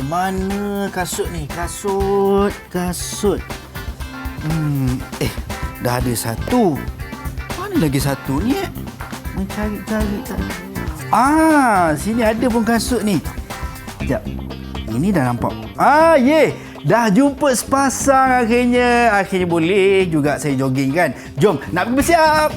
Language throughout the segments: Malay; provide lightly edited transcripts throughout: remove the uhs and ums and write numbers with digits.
Mana kasut ni? Kasut. Dah ada satu. Mana lagi satu ni? Mencari. Sini ada pun kasut ni. Sekejap. Ini dah nampak. Dah jumpa sepasang akhirnya. Akhirnya boleh juga saya jogging kan. Jom, nak pergi bersiap.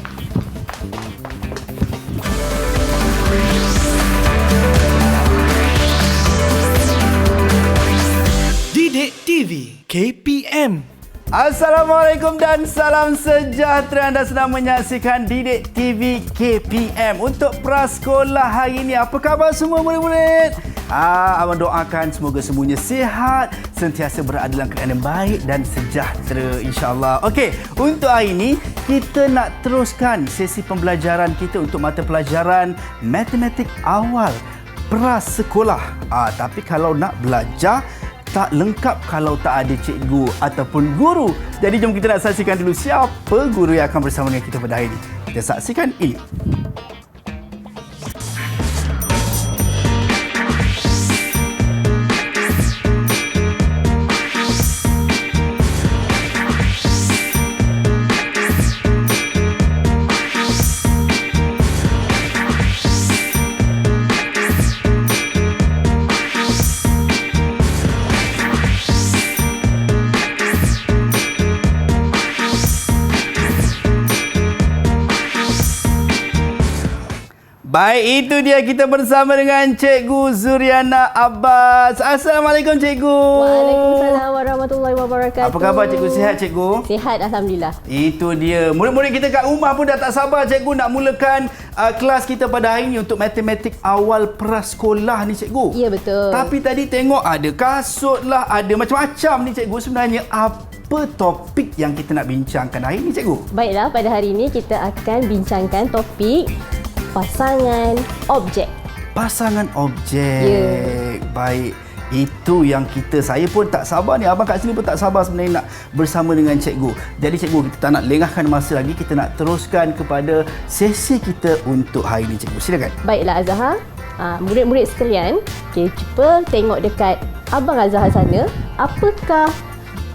Didik TV KPM. Assalamualaikum dan salam sejahtera. Anda sedang menyaksikan Didik TV KPM. Untuk prasekolah hari ini, apa khabar semua murid-murid? Abang doakan semoga semuanya sihat, sentiasa berada dalam keadaan yang baik dan sejahtera insya-Allah. Okey, untuk hari ini kita nak teruskan sesi pembelajaran kita untuk mata pelajaran matematik awal prasekolah. Tapi kalau nak belajar tak lengkap kalau tak ada cikgu ataupun guru. Jadi jom kita nak saksikan dulu siapa guru yang akan bersama dengan kita pada hari ini. Kita saksikan ini. Baik, itu dia kita bersama dengan Cikgu Zuriana Abbas. Assalamualaikum Cikgu. Waalaikumsalam warahmatullahi wabarakatuh. Apa khabar Cikgu? Sihat Cikgu? Sihat, Alhamdulillah. Itu dia. Murid-murid kita kat rumah pun dah tak sabar Cikgu nak mulakan kelas kita pada hari ini untuk matematik awal prasekolah ni Cikgu. Ya, betul. Tapi tadi tengok ada kasut lah, ada macam-macam ni Cikgu. Sebenarnya apa topik yang kita nak bincangkan hari ini Cikgu? Baiklah, pada hari ini kita akan bincangkan topik pasangan objek. Pasangan objek. Ya. Baik. Itu yang saya pun tak sabar ni. Abang kat sini pun tak sabar sebenarnya nak bersama dengan cikgu. Jadi cikgu, kita tak nak lengahkan masa lagi. Kita nak teruskan kepada sesi kita untuk hari ini cikgu. Silakan. Baiklah Azhar. Murid-murid sekalian, cuba tengok dekat Abang Azhar sana. Apakah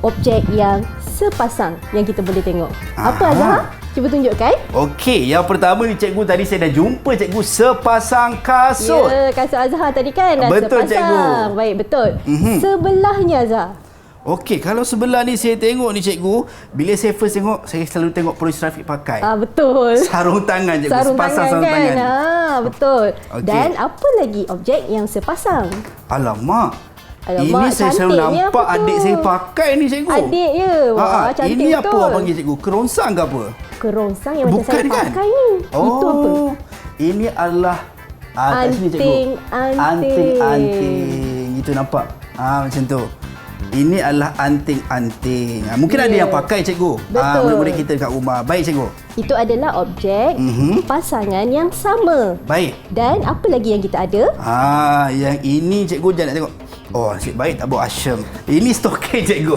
objek yang sepasang yang kita boleh tengok? Apa Azhar? Cuba tunjukkan. Okey, yang pertama ni cikgu, tadi saya dah jumpa cikgu sepasang kasut. Ya, kasut Azhar tadi kan dah betul, sepasang. cikgu. Baik, betul. Sebelahnya Azhar. Okey, kalau sebelah ni saya tengok ni cikgu, bila saya first tengok, saya selalu tengok polis trafik pakai. Betul. Sarung tangan cikgu, Sarung sepasang tangan sarung kan? tangan. Betul. Okey. Dan apa lagi objek yang sepasang? Alamak, Alamak, ini saya selalu cantik ni nampak apa tu? adik saya pakai ni cikgu. Adik ya? Wah, cantik ini betul. apa abang panggil cikgu? Kerongsang ke apa? Kerongsang yang macam Bukan saya kan? pakai ni. Itu apa? Ini adalah kat sini cikgu. Anting-anting. Itu nampak? Macam tu. Ini adalah anting-anting. Mungkin ada yang pakai cikgu. Betul. Murid-murid kita dekat rumah. Baik cikgu. Itu adalah objek pasangan yang sama. Baik. Dan apa lagi yang kita ada? Yang ini cikgu jangan nak tengok. Oh, nasib baik tak bawa Asyam. Ini stokin cikgu.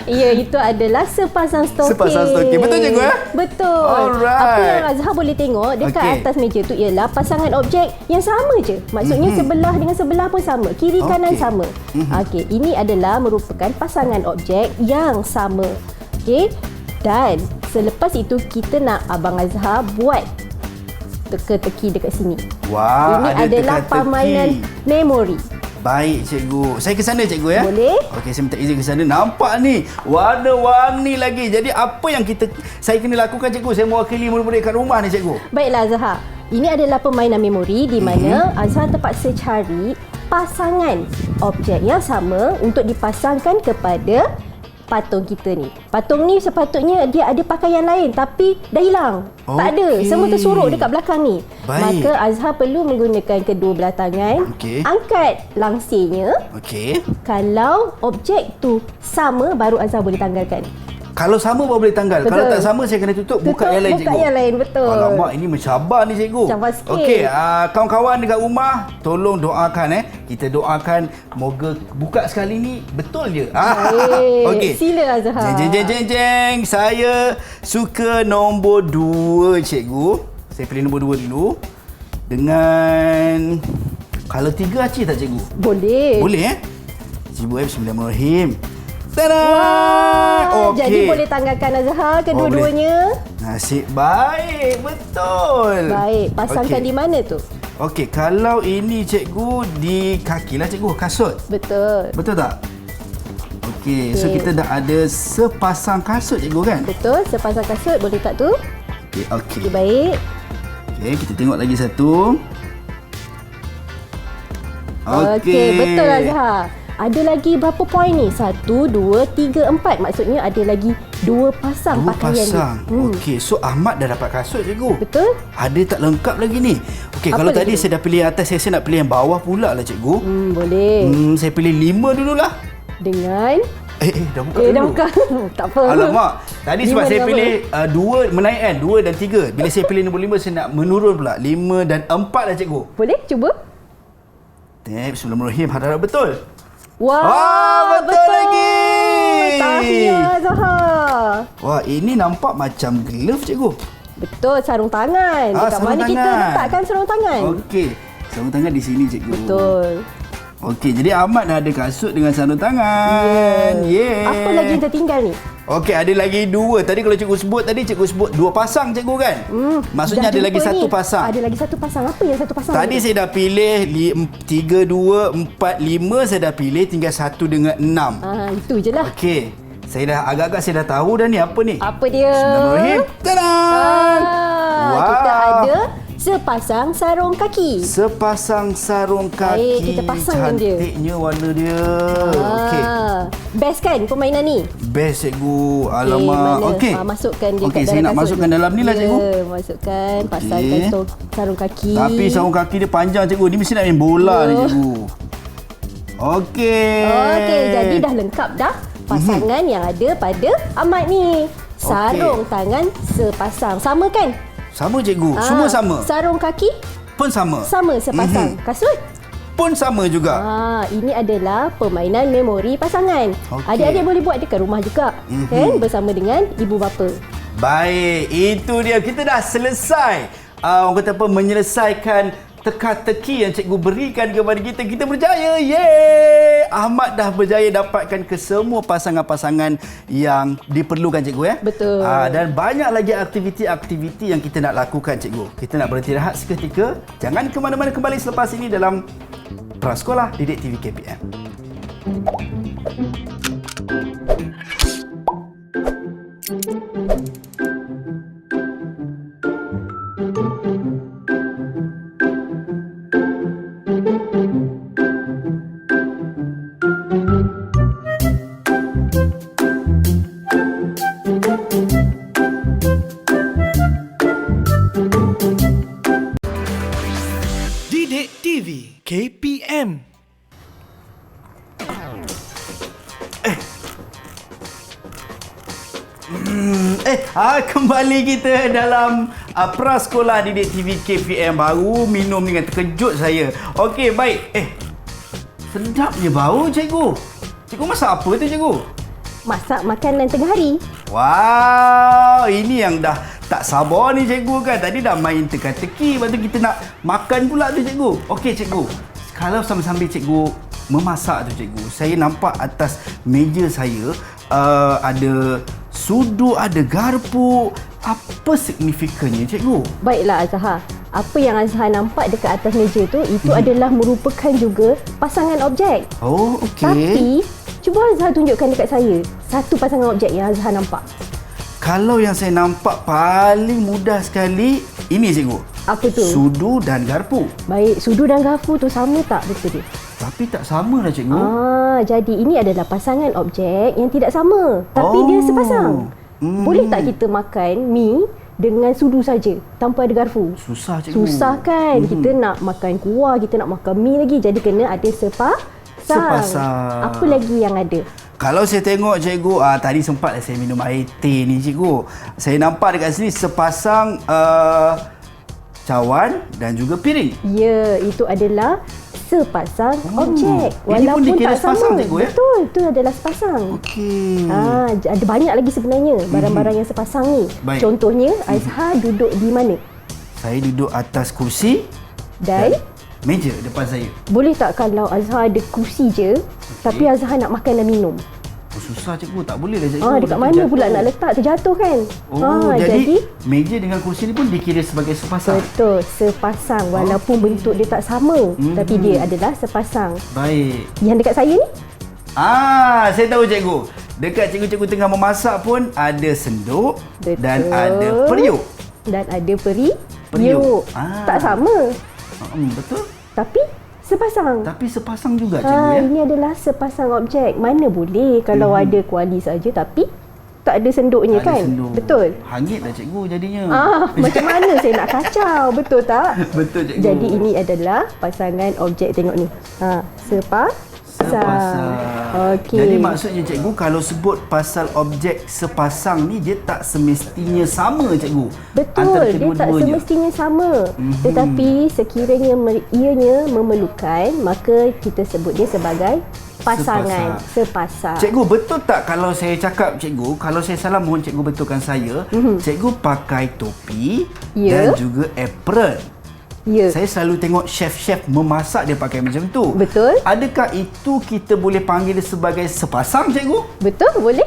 Ya, itu adalah sepasang stokin. Sepasang stokin. Betul cikgu? Betul. Alright. Apa yang Azhar boleh tengok dekat atas meja tu ialah pasangan objek yang sama je. Maksudnya sebelah dengan sebelah pun sama. Kiri kanan sama. Okey, ini adalah merupakan pasangan objek yang sama. Okey. Dan selepas itu kita nak Abang Azhar buat teka-teki dekat sini. Wah, ini ada adalah teka-teki. permainan memori. Baik cikgu. Saya ke sana cikgu ya. Boleh. Okey, saya minta izin ke sana. Nampak ni warna-warni lagi. Jadi apa yang saya kena lakukan cikgu? Saya mewakili murid-murid kat rumah ni cikgu. Baiklah Azhar. Ini adalah permainan memori di mana Azhar terpaksa cari pasangan objek yang sama untuk dipasangkan kepada patung kita ni. Patung ni sepatutnya dia ada pakaian lain tapi dah hilang. Tak ada. Semua tersorok dekat belakang ni. Baik. Maka Azhar perlu menggunakan kedua belah tangan. Okey. Angkat langsirnya. Okey. Kalau objek tu sama baru Azhar boleh tanggalkan. Kalau sama baru boleh tanggal. Betul. Kalau tak sama saya kena tutup buka yang lain cikgu. Buka yang lain, betul. Alamak, ini mencabar ni cikgu. Cabar sikit. Okey, kawan-kawan dekat rumah tolong doakan Kita doakan moga buka sekali ni betul je. Okey. Sila Azhar. Jeng. Saya suka nombor 2 cikgu. Saya pilih nombor 2 dulu. Dengan Kalau 3 acih tak cikgu? Boleh. Boleh Cikgu Bismillahirrahmanirrahim. Tada! Okey. Jadi boleh tanggalkan Azhar kedua-duanya. Nasib baik, betul. Baik, pasangkan Okey. di mana tu? Okey, kalau ini cikgu di kaki lah cikgu, kasut. Betul. Betul tak? Okey, so kita dah ada sepasang kasut cikgu kan? Betul, sepasang kasut boleh tak tu? Okey, okey. Okey, baik. Okey, kita tengok lagi satu. Okey, betul Azhar. Ada lagi berapa poin ni? 1, 2, 3, 4. Maksudnya ada lagi 2 pasang Dua pakaian pasang. dia. Okey, so Ahmad dah dapat kasut cikgu. Betul? Ada tak lengkap lagi ni? Okey, Apa kalau lagi tadi tu? saya dah pilih atas, saya nak pilih yang bawah pula lah cikgu. Boleh. Saya pilih 5 dululah. Dengan Dah buka dah dulu. buka. Tak apa. Alamak. Tadi sebab Lima saya dengan pilih 2 menaik kan, 2 dan 3. Bila saya pilih nombor 5, saya nak menurun pula. 5 dan 4 lah cikgu. Boleh cuba? Bismillahirrahmanirrahim. Harap betul. Wah, betul lagi. Tahniah Zahar. Wah, ini nampak macam glove cikgu. Betul, sarung tangan. Dekat sarung mana kita tangan. letakkan sarung tangan? Okey. Sarung tangan di sini cikgu. Betul. Okey, jadi Ahmad dah ada kasut dengan sarung tangan. Yeah. Apa lagi yang tertinggal ni? Okey, ada lagi 2. Tadi kalau cikgu sebut, cikgu sebut 2 pasang cikgu kan? Maksudnya Dah ada lagi jumpa 1 ni. pasang. Ada lagi 1 pasang. Apa yang 1 pasang? Tadi saya dah pilih 3, 2, 4, 5 saya dah pilih, tinggal 1 dengan 6. Itu je lah. Okey. Saya dah agak-agak saya dah tahu dah ni apa ni. Apa dia? Bismillahirrahmanirrahim. Tada! Kita ada sepasang sarung kaki. Sepasang sarung kaki. Baik, kita pasangkan dia. Cantiknya warna dia. Okey. Best kan permainan ni? Best cikgu. Alamak. mana? Okey. Masukkan dia Okey, kat saya dalam nak kasut masukkan ni. dalam ni lah cikgu. Ya, masukkan. Pasangkan sarung kaki. Tapi sarung kaki dia panjang cikgu. Ni mesti nak main bola ni cikgu. Okey. Okey, jadi dah lengkap dah pasangan yang ada pada Ahmad ni. Sarung tangan sepasang. Sama kan? Sama cikgu. Semua sama. Sarung kaki Pun sama. sama sepasang. Kasut? Pun sama juga. Ini adalah permainan memori pasangan. Okey. Adik-adik boleh buat dekat rumah juga. Kan? Bersama dengan ibu bapa. Baik, itu dia. Kita dah selesai. Orang kata apa, menyelesaikan teka-teki yang cikgu berikan kepada kita. Kita berjaya. Yeay! Ahmad dah berjaya dapatkan ke semua pasangan-pasangan yang diperlukan cikgu ya. Betul. Dan banyak lagi aktiviti-aktiviti yang kita nak lakukan cikgu. Kita nak berhenti rehat seketika. Jangan ke mana-mana, kembali selepas ini dalam Prasekolah Didik TV KPM. Didik TV KPM. Kembali kita dalam Prasekolah Didik TV KPM. Baru minum dengan terkejut saya. Okey, baik. Sedapnya bau cikgu. Cikgu masak apa tu cikgu? Masak makanan tengah hari. Wow, ini yang dah tak sabar ni cikgu kan. Tadi dah main teka-teki, lepas tu kita nak makan pula tu cikgu. Okey cikgu, kalau sambil-sambil cikgu memasak tu cikgu, saya nampak atas meja saya ada sudu, ada garpu. Apa signifikannya cikgu? Baiklah Azhar. Apa yang Azhar nampak dekat atas meja tu, itu adalah merupakan juga pasangan objek. Oh, okey. Tapi, cuba Azhar tunjukkan dekat saya satu pasangan objek yang Azhar nampak. Kalau yang saya nampak paling mudah sekali, ini cikgu. Apa tu? Sudu dan garpu. Baik, sudu dan garpu tu sama tak betul dia? Tapi tak sama lah cikgu. Jadi ini adalah pasangan objek yang tidak sama. Tapi dia sepasang. Boleh tak kita makan mi dengan sudu saja tanpa ada garpu? Susah cikgu. Susah kan? Kita nak makan kuah, kita nak makan mi lagi. Jadi kena ada sepasang. Apa lagi yang ada? Kalau saya tengok cikgu, tadi sempat saya minum air teh ni cikgu. Saya nampak dekat sini sepasang cawan dan juga piring. Ya, itu adalah sepasang objek. Ini pun dikira tak sepasang, sama. cikgu, ya? Betul, itu adalah sepasang. Okey. Ada banyak lagi sebenarnya barang-barang yang sepasang ni. Baik. Contohnya, Azhar duduk di mana? Saya duduk atas kursi Dan meja depan saya. Boleh tak kalau Azhar ada kursi je, tapi Azhar nak makan dan minum? Oh, susah cikgu, tak boleh lah cikgu. Dekat Nanti mana jatuh. pula nak letak, terjatuh kan? Jadi meja dengan kursi ni pun dikira sebagai sepasang. Betul, sepasang walaupun bentuk dia tak sama, tapi dia adalah sepasang. Baik. Yang dekat saya ni? Saya tahu cikgu. Dekat cikgu-cikgu tengah memasak pun ada senduk. Betul. Dan ada periuk. Dan ada periuk. Periuk. Tak sama, Betul. tapi sepasang. Tapi sepasang juga cikgu ya. Ini adalah sepasang objek. Mana boleh kalau ada kuali saja tapi tak ada senduknya Ada kan? senduk. Betul. Hangit lah cikgu jadinya. Macam mana saya nak kacau, betul tak? Betul cikgu. Jadi ini adalah pasangan objek, tengok ni. Sepasang. Okey. Jadi maksudnya cikgu, kalau sebut pasal objek sepasang ni, dia tak semestinya sama cikgu. Betul, Antara dia tak kedua-duanya. semestinya sama. Tetapi sekiranya ianya memerlukan, maka kita sebut dia sebagai pasangan, sepasang. Cikgu, betul tak kalau saya cakap cikgu, kalau saya salah mohon cikgu betulkan saya, cikgu pakai topi dan juga apron. Ya. Saya selalu tengok chef-chef memasak dia pakai macam tu. Betul. Adakah itu kita boleh panggil dia sebagai sepasang cikgu? Betul, boleh.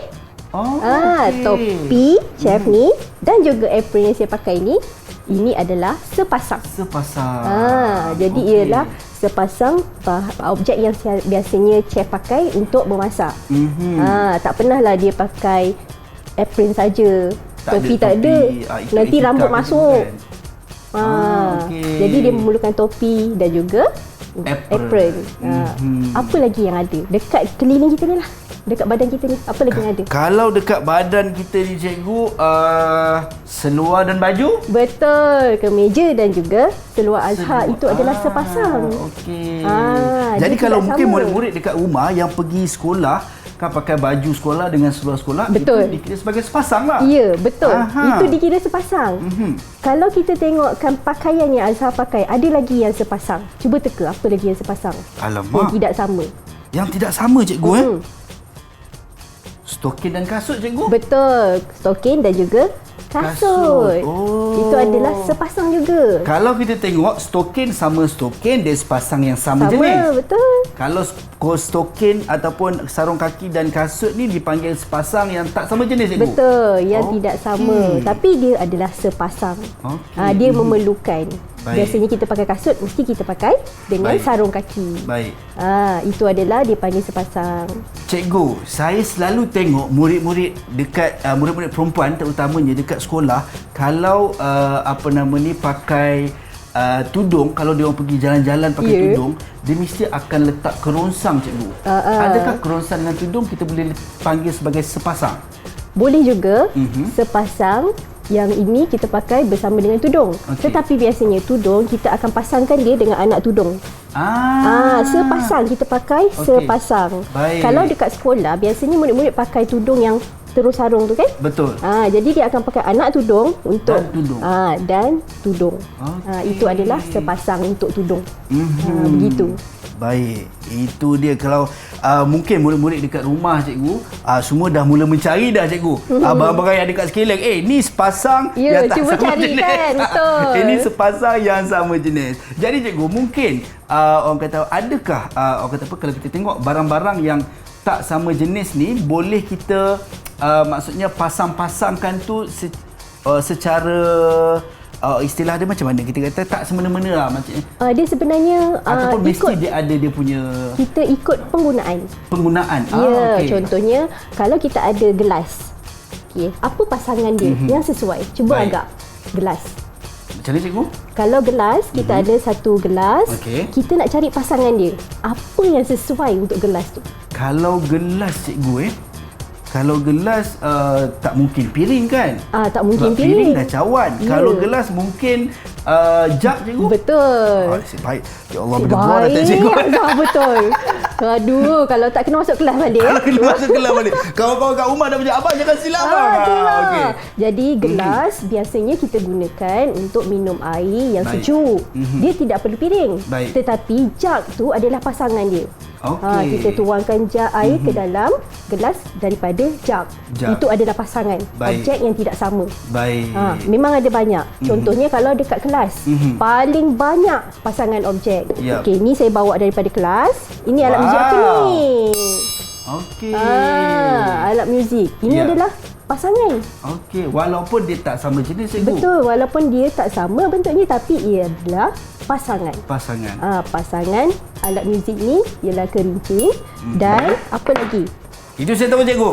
Okey. Topi chef ni dan juga apron yang saya pakai ni, ini adalah sepasang. Sepasang. Jadi ialah sepasang objek yang biasanya chef pakai untuk memasak. Tak pernahlah dia pakai apron saja. Topi tak ada. Nanti rambut masuk. Jadi dia memerlukan topi dan juga apron. Apa lagi yang ada dekat keliling kita ni lah, dekat badan kita ni, apa lagi yang ada? Kalau dekat badan kita ni cikgu, seluar dan baju? Betul, kemeja dan juga seluar Azhar itu adalah sepasang. Okey. dia Jadi kalau tidak mungkin sama. murid-murid dekat rumah yang pergi sekolah kan pakai baju sekolah dengan seluar sekolah, Betul. itu dikira sebagai sepasang lah. Ya, betul. Aha. Itu dikira sepasang. Kalau kita tengokkan pakaian yang Azhar pakai, ada lagi yang sepasang. Cuba teka apa lagi yang sepasang. Alamak. Yang tidak sama. Yang tidak sama cikgu Stokin dan kasut cikgu? Betul. Stokin dan juga kasut. Itu adalah sepasang juga. Kalau kita tengok stokin sama stokin, dia sepasang yang sama jenis. Betul. Kalau stokin ataupun sarung kaki dan kasut ni dipanggil sepasang yang tak sama jenis cikgu? Betul, yang tidak sama. Tapi dia adalah sepasang. Okey. Dia memerlukan. Baik. Biasanya kita pakai kasut, mesti kita pakai dengan sarung kaki. Baik. Itu adalah dipanggil sepasang. Cikgu, saya selalu tengok murid-murid dekat murid-murid perempuan terutamanya dekat sekolah, kalau pakai tudung, kalau dia orang pergi jalan-jalan pakai tudung, dia mesti akan letak kerongsang cikgu. Adakah kerongsang dengan tudung kita boleh panggil sebagai sepasang? Boleh juga sepasang yang ini kita pakai bersama dengan tudung. Tetapi biasanya tudung kita akan pasangkan dia dengan anak tudung. Sepasang kita pakai sepasang. Baik. Kalau dekat sekolah biasanya murid-murid pakai tudung yang terus sarung tu kan? Betul. Jadi dia akan pakai anak tudung untuk Dan tudung. Dan tudung. Itu adalah sepasang untuk tudung. Begitu. Baik, itu dia. Kalau mungkin murid-murid dekat rumah cikgu, semua dah mula mencari dah cikgu. Barang-barang yang dekat sekeliling, ni sepasang Ya, yang tak cuba sama cari jenis. kan, betul. Ini sepasang yang sama jenis. Jadi cikgu, mungkin orang kata, adakah orang kata apa, kalau kita tengok barang-barang yang tak sama jenis ni, boleh kita maksudnya pasang-pasangkan tu secara istilah dia macam mana? Kita kata tak semena-mena lah macamnya. Dia sebenarnya Ataupun mesti dia ada dia punya kita ikut penggunaan. penggunaan. Ya, contohnya kalau kita ada gelas. Apa pasangan dia yang sesuai? Cuba Baik. agak gelas. Macam mana cikgu? Kalau gelas, kita ada satu gelas, kita nak cari pasangan dia. Apa yang sesuai untuk gelas tu? Kalau gelas cikgu kalau gelas tak mungkin piring kan? Tak mungkin Sebab piring. dah cawan. Ya. Kalau gelas mungkin jug cikgu. Betul. Nasib baik. Ya Allah, berdebar dah tak cikgu. Baik, betul. Aduh, kalau tak kena masuk kelas balik. Kalau kena masuk kelas balik. Kawan-kawan kat rumah dah macam, abang jangan silap abang. Itulah. Okey. Jadi gelas biasanya kita gunakan untuk minum air yang Baik. sejuk. Dia tidak perlu piring. Baik. Tetapi jug tu adalah pasangan dia. Okey. Kita tuangkan air ke dalam gelas daripada jug. Jug. Itu adalah pasangan. Baik. Objek yang tidak sama. Baik. Memang ada banyak. Contohnya kalau dekat kelas, paling banyak pasangan objek. Yap. Okey, ni saya bawa daripada kelas. Ini alat muzik apa ni? Okey. Alat muzik. Ini Ya. adalah pasangan. Okey, walaupun dia tak sama jenis cikgu. Betul, walaupun dia tak sama bentuknya tapi ia adalah pasangan. Pasangan. Pasangan alat muzik ni ialah kerincing dan apa lagi? Itu saya tahu cikgu.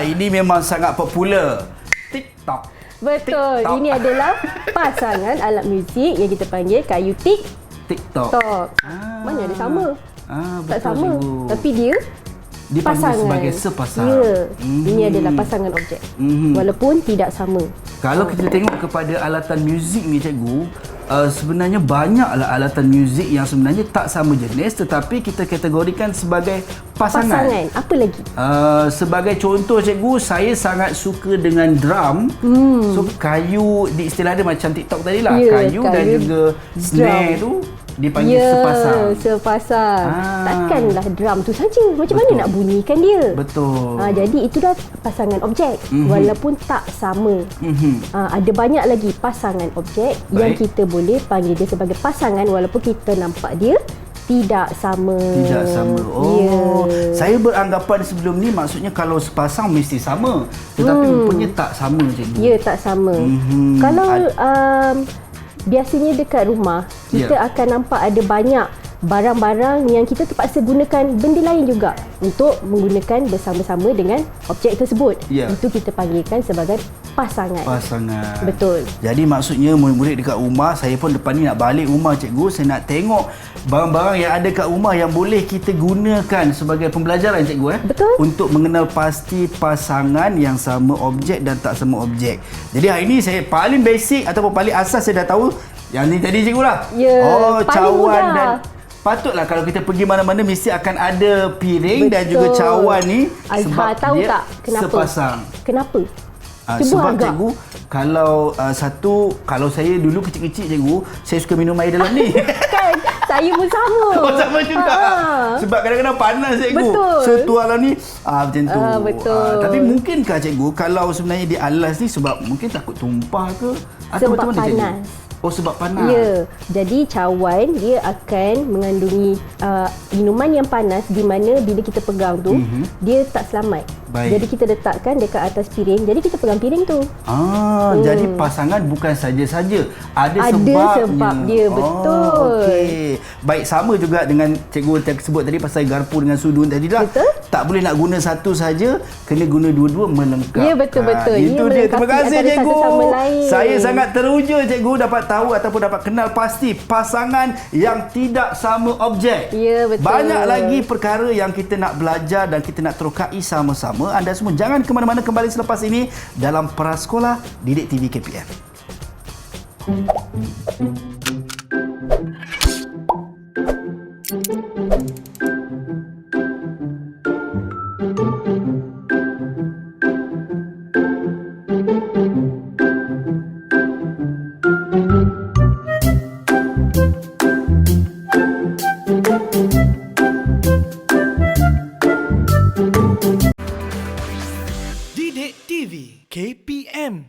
Ini memang sangat popular. TikTok. Betul, TikTok. ini adalah pasangan alat muzik yang kita panggil kayu TikTok. TikTok. Mana ada sama? Betul Tak sama. cikgu. Tapi dia Dipanggil pasangan. sebagai sepasang. Ya, ini adalah pasangan objek. Walaupun tidak sama. Kalau kita tengok kepada alatan muzik ni cikgu, sebenarnya banyaklah alatan muzik yang sebenarnya tak sama jenis tetapi kita kategorikan sebagai pasangan. Pasangan. Apa lagi? Sebagai contoh cikgu, saya sangat suka dengan drum. So kayu di istilah dia macam TikTok tadi lah. Ya, Kayu dan kayu juga snare tu dipanggil sepasang. Sepasang. Takkanlah drum tu saja. Macam Betul. mana nak bunyikan dia? Betul. Jadi itu dah pasangan objek. Walaupun tak sama. Ada banyak lagi pasangan objek yang Baik. kita boleh panggil dia sebagai pasangan walaupun kita nampak dia tidak sama. Tidak sama. Saya beranggapan sebelum ni maksudnya kalau sepasang mesti sama. Tetapi rupanya tak sama cikgu. Ya, tak sama. Kalau biasanya dekat rumah kita akan nampak ada banyak barang-barang yang kita terpaksa gunakan benda lain juga untuk menggunakan bersama-sama dengan objek tersebut. Ya. Itu kita panggilkan sebagai pasangan. Pasangan. Betul. Jadi maksudnya murid-murid dekat rumah, saya pun depan ni nak balik rumah cikgu, saya nak tengok barang-barang yang ada kat rumah yang boleh kita gunakan sebagai pembelajaran cikgu Betul. untuk mengenal pasti pasangan yang sama objek dan tak sama objek. Jadi hari ni saya paling basic ataupun paling asas saya dah tahu yang ni tadi cikgu lah. Ya, paling cawan mudah. dan patutlah kalau kita pergi mana-mana mesti akan ada piring dan juga cawan ni sebab tahu dia tak kenapa? sepasang. Kenapa? Cuba Sebab agak. cikgu, kalau saya dulu kecil-kecil cikgu, saya suka minum air dalam ni. Kan? Saya pun sama. Sama juga. Sebab kadang-kadang panas cikgu. Betul. So tuang dalam ni macam tu. Betul. Tapi mungkinkah cikgu kalau sebenarnya dia alas ni sebab mungkin takut tumpah ke? Atau Sebab macam mana cikgu? panas. Oh sebab panas. Ya, jadi cawan dia akan mengandungi minuman yang panas di mana bila kita pegang tu dia tak selamat. Baik. Jadi kita letakkan dekat atas piring. Jadi kita pegang piring tu. Jadi pasangan bukan saja-saja. Ada sebab dia, betul. Okey. Baik, sama juga dengan cikgu yang sebut tadi pasal garpu dengan sudun tadi lah. Betul. Tak boleh nak guna satu saja, kena guna dua-dua melengkapkan. Ya, betul-betul. Itu Ia dia. Terima melengkapi kasih antara cikgu. satu sama lain. Saya sangat teruja cikgu dapat tahu ataupun dapat kenal pasti pasangan yang tidak sama objek. Ya, betul. Banyak lagi perkara yang kita nak belajar dan kita nak terokai sama-sama. Anda semua jangan ke mana-mana, kembali selepas ini dalam Prasekolah Didik TV KPM. Didik TV KPM.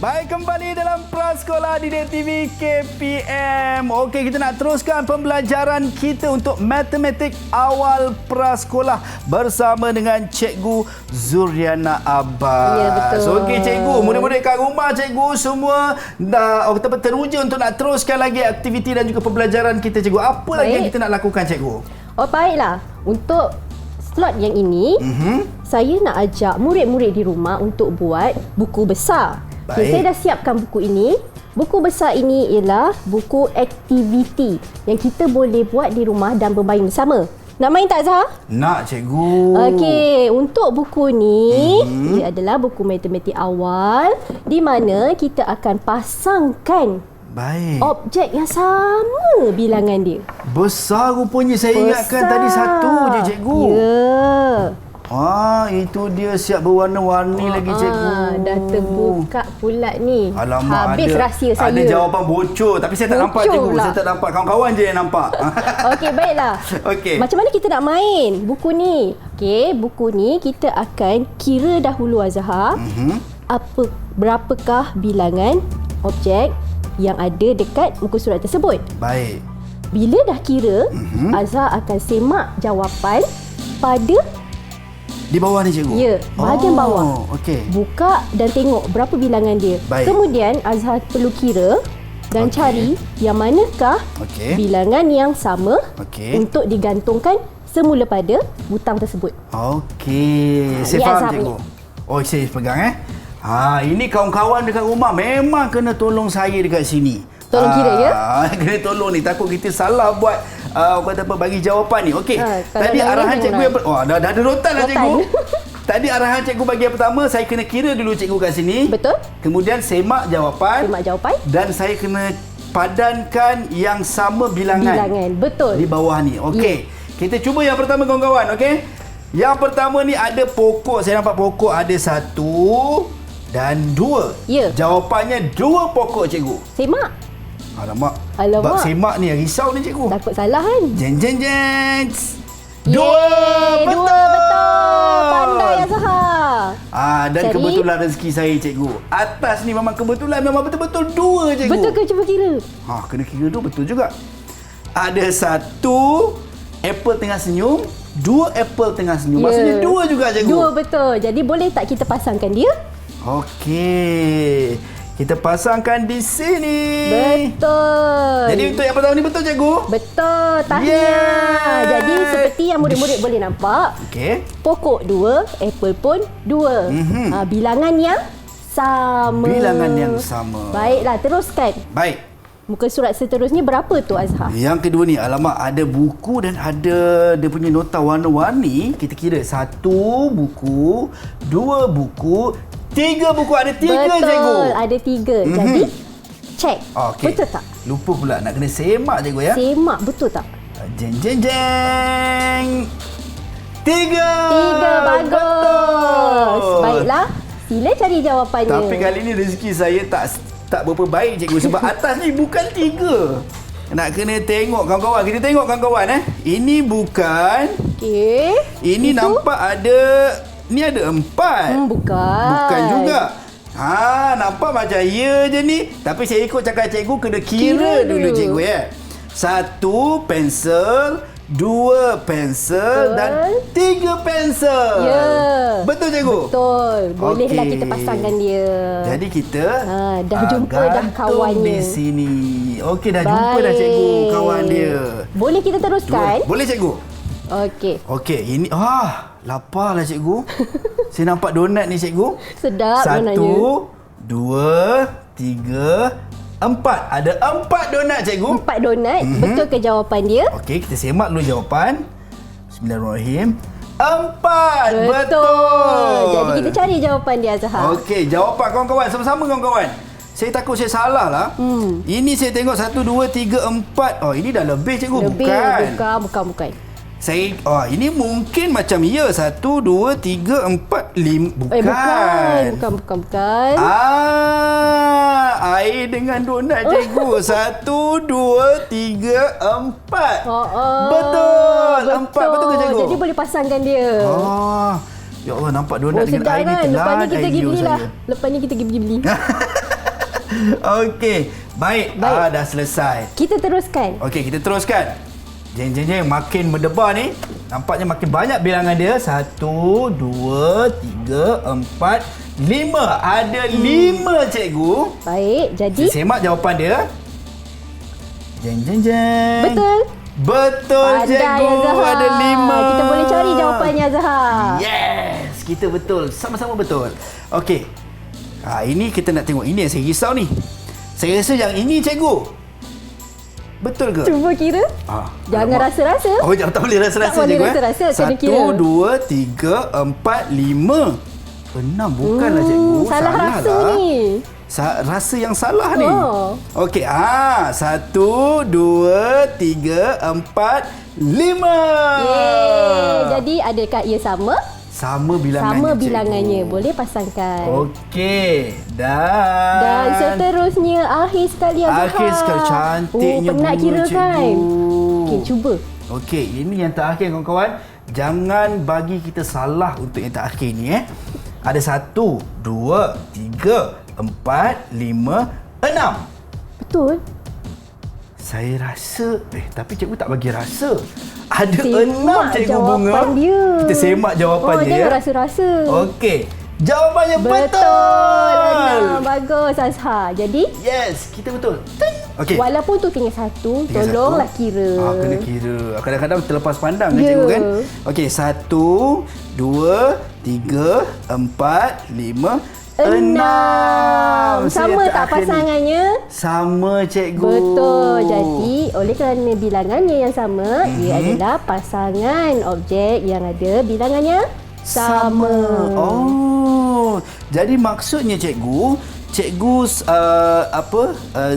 Baik, kembali dalam Prasekolah Didik TV KPM. Okey, kita nak teruskan pembelajaran kita untuk matematik awal prasekolah bersama dengan Cikgu Zuriana Abbas. Ya, betul. Okey cikgu, murid-murid kat rumah cikgu semua dah teruja untuk nak teruskan lagi aktiviti dan juga pembelajaran kita cikgu. Apa lagi yang kita nak lakukan cikgu? Oh, baiklah. Untuk slot yang ini, saya nak ajak murid-murid di rumah untuk buat buku besar. Baik. Okay, saya dah siapkan buku ini. Buku besar ini ialah buku aktiviti yang kita boleh buat di rumah dan bermain bersama. Nak main tak, Zah? Nak cikgu. Okey, untuk buku ni, ia adalah buku matematik awal di mana kita akan pasangkan Baik. Objek yang sama bilangan dia. Besar rupanya. Saya ingatkan tadi satu je, cikgu. Ya. Itu dia siap berwarna-warni lagi, cikgu. Dah terbuka pula ni. Alamak, habis rahsia saya. Ada jawapan bocor. Tapi saya tak nampak, cikgu. Pula. Saya tak nampak. Kawan-kawan je yang nampak. Okey, baiklah. Okey. Macam mana kita nak main buku ni? Okey, buku ni kita akan kira dahulu, Azhar. Berapakah bilangan objek yang ada dekat muka surat tersebut. Baik. Bila dah kira, Azhar akan semak jawapan pada di bawah ni, cikgu? Ya, bahagian bawah. Okey. Buka dan tengok berapa bilangan dia. Baik. Kemudian Azhar perlu kira dan cari yang manakah bilangan yang sama untuk digantungkan semula pada butang tersebut. Okey. Saya faham, cikgu. Oh, saya pegang ini kawan-kawan dekat rumah memang kena tolong saya dekat sini. Tolong kira, ya? Kena tolong ni. Takut kita salah buat bagi jawapan ni. Okey. Tadi arahan cikgu yang dah ada rotan lah, cikgu. Tadi arahan cikgu bagi yang pertama, saya kena kira dulu, cikgu, kat sini. Betul. Kemudian semak jawapan. Dan saya kena padankan yang sama bilangan. Betul. Di bawah ni. Okey. Kita cuba yang pertama, kawan-kawan. Okey. Yang pertama ni ada pokok. Saya nampak pokok ada 1 dan 2. Ya. Jawapannya 2 pokok, cikgu. Semak. Alamak. Bab semak ni risau ni, cikgu. Takut salah kan? Jeng. 2. Betul. Pandai, Azhar. Dan kebetulan rezeki saya, cikgu. Atas ni memang kebetulan. Memang betul-betul 2, cikgu. Betul ke? Cuba kira. Kena kira tu betul juga. Ada 1 apple tengah senyum. 2 apple tengah senyum. Maksudnya 2 juga, cikgu. 2 betul. Jadi boleh tak kita pasangkan dia? Okey. Kita pasangkan di sini. Betul. Jadi untuk yang pertama ni betul, cikgu? Betul. Tahniah. Jadi seperti yang murid-murid boleh nampak. Pokok 2, apple pun 2. Bilangan yang sama. Baiklah, teruskan. Baik. Muka surat seterusnya berapa tu, Azhar? Yang kedua ni, alamak, ada buku dan ada dia punya nota warna-warni. Kita kira 1 buku, 2 buku, 3 buku. Ada 3, cikgu. Betul, ada 3. Jadi, cek. Betul tak? Lupa pula nak kena semak, cikgu, ya? Semak, betul tak? Jeng. 3. 3, bagus. Baiklah, sila cari jawapannya. Tapi kali ni rezeki saya tak berapa baik, cikgu. Sebab atas ni bukan 3. Nak kena tengok, kawan-kawan. Kita tengok, kawan-kawan. Ini bukan. Okey. Ini itu? Nampak ada. Ni ada 4. Bukan juga. Nampak macam ya je ni. Tapi saya ikut cakap cikgu, kena kira dulu, cikgu, ya. 1 pensel, 2 pensel dan 3 pensel. Ya. Betul, cikgu? Betul. Bolehlah kita pasangkan dia. Jadi kita dah jumpa dah kawannya di sini. Okey, dah jumpa dah, cikgu, kawan dia. Boleh kita teruskan? Boleh, cikgu. Okey, ini lapar lah, cikgu. Saya nampak donat ni, cikgu. Sedap donatnya. 1, 2, 3, 4. Ada 4 donat, cikgu. 4 donat. Betul ke jawapan dia? Okey, kita semak dulu jawapan. Bismillahirrahmanirrahim. 4. Betul. Jadi kita cari jawapan dia, Azhar. Okey, jawapan, kawan-kawan. Sama-sama, kawan-kawan. Saya takut saya salah lah. Ini saya tengok 1, 2, 3, 4. Ini dah lebih, cikgu. Bukan. Saya ini mungkin macam 1, 2, 3, 4, 5. Bukan. Air dengan donat, cikgu. 1, 2, 3, 4. Betul. 4 betul ke, cikgu? Jadi boleh pasangkan dia. Ya Allah, nampak donat dengan air ni telan. Lepas ni kita pergi belilah. Lepas ni kita pergi beli. Okey. Baik. Dah selesai. Kita teruskan. Okey, kita teruskan. Jeng. Makin berdebar ni. Nampaknya makin banyak bilangan dia. 1, 2, 3, 4, 5. Ada 5, cikgu. Baik, jadi semak jawapan dia. Jeng. Betul, cikgu. Ada 5. Kita boleh cari jawapannya, Azhar. Yes, kita betul. Sama-sama betul. Okey. Ini kita nak tengok. Ini yang saya risau ni. Saya rasa yang ini, cikgu. Betul ke? Cuba kira. Jangan rasa-rasa. Tak boleh rasa-rasa, cikgu. Tak boleh rasa-rasa. Kena kira. 1, 2, 3, 4, 5. 6 bukanlah, cikgu. Salah rasa ni. rasa yang salah ni. Oh. Okey, 1, 2, 3, 4, 5. Yeay. Jadi adakah ia sama? Sama bilangannya. Sama cikgu. bilangannya. Boleh pasangkan. Okey. Dan seterusnya akhir sekali Azhar. akhir sekali cantiknya penat bunga, kira cikgu. kan? Okey, cuba. Okey, ini yang terakhir kawan-kawan. Jangan bagi kita salah untuk yang terakhir ni Ada 1, 2, 3, 4, 5, 6. Betul? Saya rasa tapi cikgu tak bagi rasa. Ada Semak 6 cikgu jawapan Bunga. dia. Kita semak jawapan dia. Jangan rasa-rasa. Okey. Jawapannya betul. Betul. Bagus Azhar. Jadi Yes, kita betul. Okey. walaupun tu tinggal satu, Tinggal tolonglah satu. kira. Kena kira. Kadang-kadang terlepas pandang kan Ya. cikgu kan. Okey, 1, 2, 3, 4, 5, 6. Sama tak pasangannya? Sama cikgu. Betul. Jadi, oleh kerana bilangannya yang sama, ia adalah pasangan objek yang ada bilangannya sama. Oh. Jadi maksudnya cikgu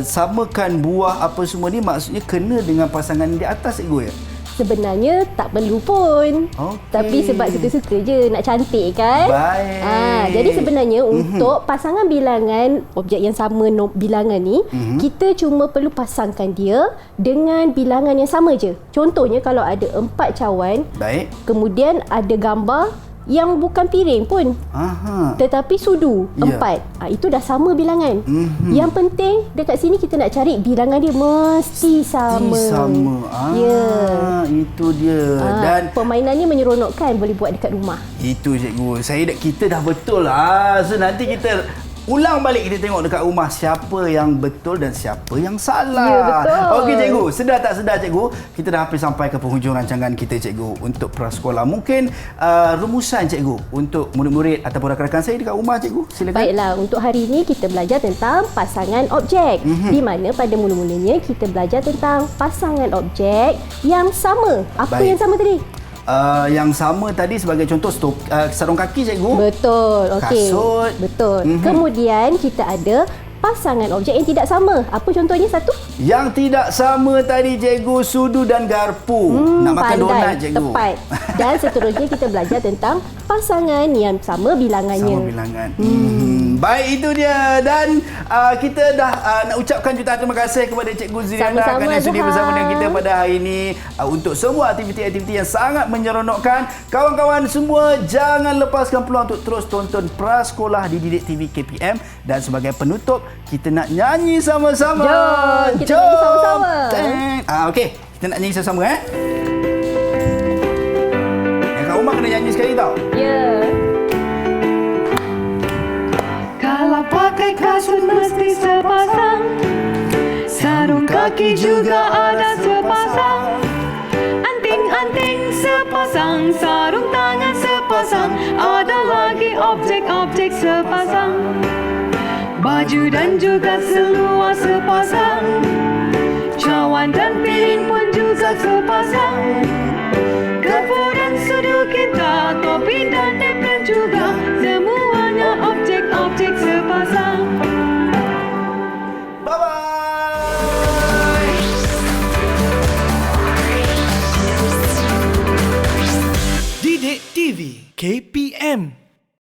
samakan buah apa semua ni maksudnya kena dengan pasangan di atas cikgu ya? Sebenarnya tak perlu pun. Okey. Tapi sebab suka-suka je nak cantik kan? Baik. Jadi sebenarnya untuk pasangan bilangan objek yang sama bilangan ni, kita cuma perlu pasangkan dia dengan bilangan yang sama je. Contohnya kalau ada 4 cawan, Baik. kemudian ada gambar yang bukan piring pun, Aha. tetapi sudu Ya. 4. Itu dah sama bilangan. Yang penting dekat sini kita nak cari bilangan dia mesti sama. Sama. Ya. Itu dia. Dan permainannya menyeronokkan, boleh buat dekat rumah. itu cikgu. Kita dah betul So nanti kita ulang balik, kita tengok dekat rumah siapa yang betul dan siapa yang salah. Ya, betul. Okey cikgu, sedar tak sedar cikgu, kita dah hampir sampai ke penghujung rancangan kita cikgu untuk prasekolah. Mungkin rumusan cikgu untuk murid-murid ataupun rakan-rakan saya dekat rumah cikgu. Silakan. Baiklah, untuk hari ini kita belajar tentang pasangan objek. Di mana pada mula-mulanya kita belajar tentang pasangan objek yang sama. Apa Baik. yang sama tadi? Yang sama tadi sebagai contoh sarung kaki cikgu. Betul. Okey. Kasut. Betul. Kemudian kita ada pasangan objek yang tidak sama. Apa contohnya satu? Yang tidak sama tadi cikgu, sudu dan garpu. Nak makan Pandai, donat cikgu. tepat. Dan seterusnya kita belajar tentang pasangan yang sama bilangannya. Sama bilangan. Baik, itu dia. Dan kita dah nak ucapkan jutaan terima kasih kepada Cikgu Ziriana Sama-sama, kerana sudi Azhar. bersama dengan kita pada hari ini untuk semua aktiviti-aktiviti yang sangat menyeronokkan. Kawan-kawan semua, jangan lepaskan peluang untuk terus tonton Prasekolah di Didik TV KPM. Dan sebagai penutup, kita nak nyanyi sama-sama. Jom, kita nyanyi sama-sama. Okey, kita nak nyanyi sama-sama Yang kat rumah kena nyanyi sekali tau. Ya. Kalau pakai kasut mesti sepasang, sarung kaki juga ada sepasang, anting-anting sepasang, sarung tangan sepasang, ada lagi objek-objek sepasang, baju dan juga seluar sepasang, cawan dan piring pun juga sepasang, garpu dan sudu kita, topi dan apron juga, semuanya objek-objek sepasang. Bye-bye. Didik TV KPM